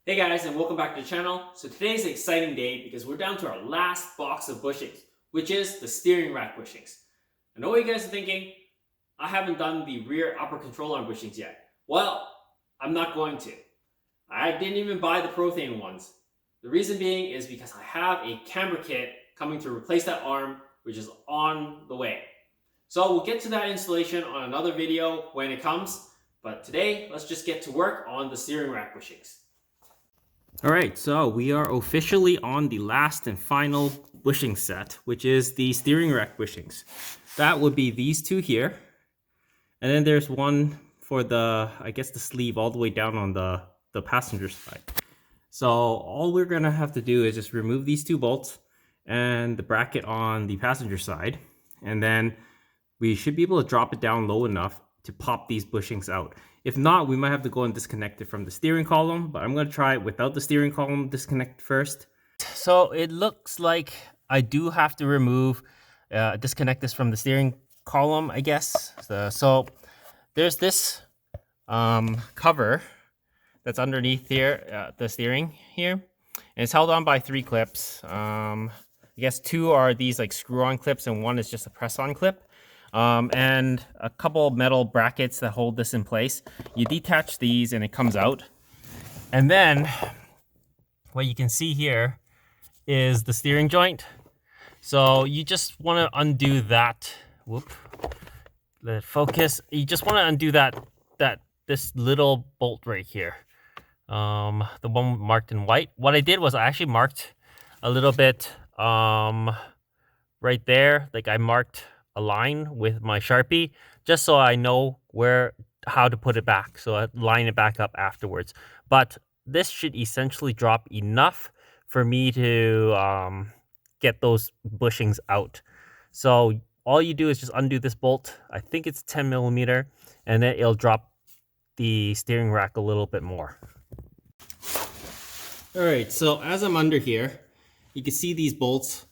Hey guys, and welcome back to the channel. So today's an exciting day because we're down to our last box of bushings, which is the steering rack bushings. I know what you guys are thinking, I haven't done the rear upper control arm bushings yet. Well, I'm not going to. I didn't even buy the Prothane ones. The reason being is because I have a camber kit coming to replace that arm, which is on the way. So we'll get to that installation on another video when it comes, but today let's just get to work on the steering rack bushings. Alright, so we are officially on the last and final bushing set, which is the steering rack bushings. That would be these two here. And then there's one for the, I guess the sleeve all the way down on the passenger side. So all we're going to have to do is just remove these two bolts and the bracket on the passenger side. And then we should be able to drop it down low enough to pop these bushings out. If not, we might have to go and disconnect it from the steering column, but I'm going to try it without the steering column disconnect first. So it looks like I do have to remove, disconnect this from the steering column, I guess. So there's this cover that's underneath here, the steering here, and it's held on by 3 clips. I guess 2 are these like screw-on clips and 1 is just a press-on clip. And a couple metal brackets that hold this in place. You detach these and it comes out. And then what you can see here is the steering joint. So you just want to undo that. Whoop. Let it focus. You just want to undo this little bolt right here. The one marked in white. What I did was I actually marked a little bit right there. Like I marked a line with my Sharpie just so I know how to put it back, so I line it back up afterwards. But this should essentially drop enough for me to get those bushings out. So all you do is just undo this bolt. I think it's 10 millimeter, and then it'll drop the steering rack a little bit more. All right, so as I'm under here, you can see these bolts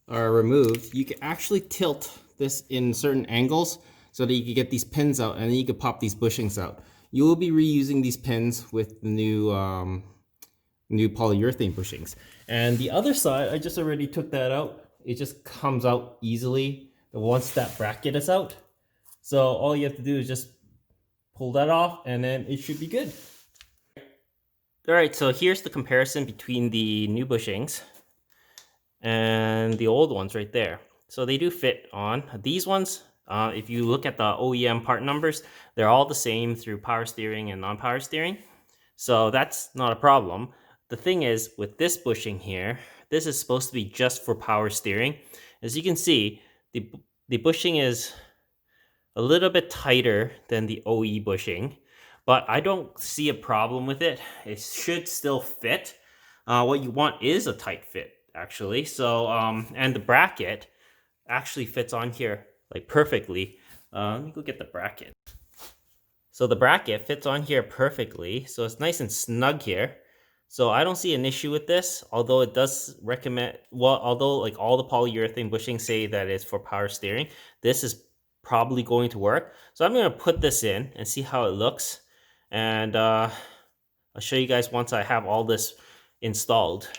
are removed. You can actually tilt this in certain angles so that you can get these pins out, and then you can pop these bushings out. You will be reusing these pins with the new polyurethane bushings. And the other side, I just already took that out. It just comes out easily once that bracket is out. So all you have to do is just pull that off and then it should be good. All right, so here's the comparison between the new bushings and the old ones right there. So they do fit on. These ones, if you look at the OEM part numbers, they're all the same through power steering and non-power steering. So that's not a problem. The thing is, with this bushing here, this is supposed to be just for power steering. As you can see, the bushing is a little bit tighter than the OE bushing, but I don't see a problem with it. It should still fit. What you want is a tight fit, actually. So, and the bracket actually fits on here like perfectly. Let me go get the bracket. So the bracket fits on here perfectly. So it's nice and snug here. So I don't see an issue with this, although it does recommend, although like all the polyurethane bushings say that it's for power steering, this is probably going to work. So I'm going to put this in and see how it looks. And I'll show you guys once I have all this installed.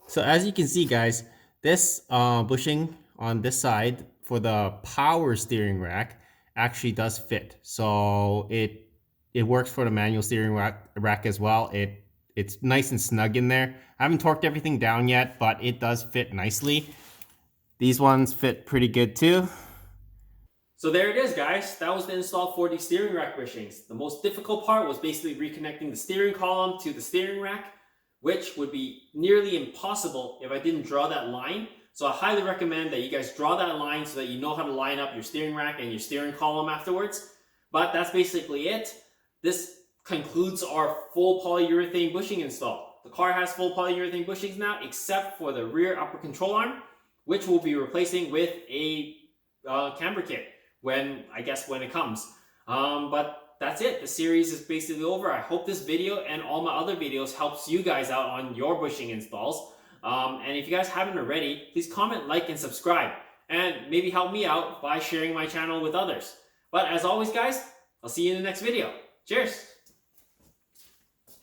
So as you can see, guys, this bushing on this side for the power steering rack actually does fit. So it works for the manual steering rack as well. It's nice and snug in there. I haven't torqued everything down yet, but it does fit nicely. These ones fit pretty good too. So there it is, guys. That was the install for the steering rack bushings. The most difficult part was basically reconnecting the steering column to the steering rack, which would be nearly impossible if I didn't draw that line. So I highly recommend that you guys draw that line so that you know how to line up your steering rack and your steering column afterwards. But that's basically it. This concludes our full polyurethane bushing install. The car has full polyurethane bushings now, except for the rear upper control arm, which we'll be replacing with a camber kit when it comes. But that's it. The series is basically over. I hope this video and all my other videos helps you guys out on your bushing installs. And if you guys haven't already, please comment, like, and subscribe. And maybe help me out by sharing my channel with others. But as always, guys, I'll see you in the next video. Cheers!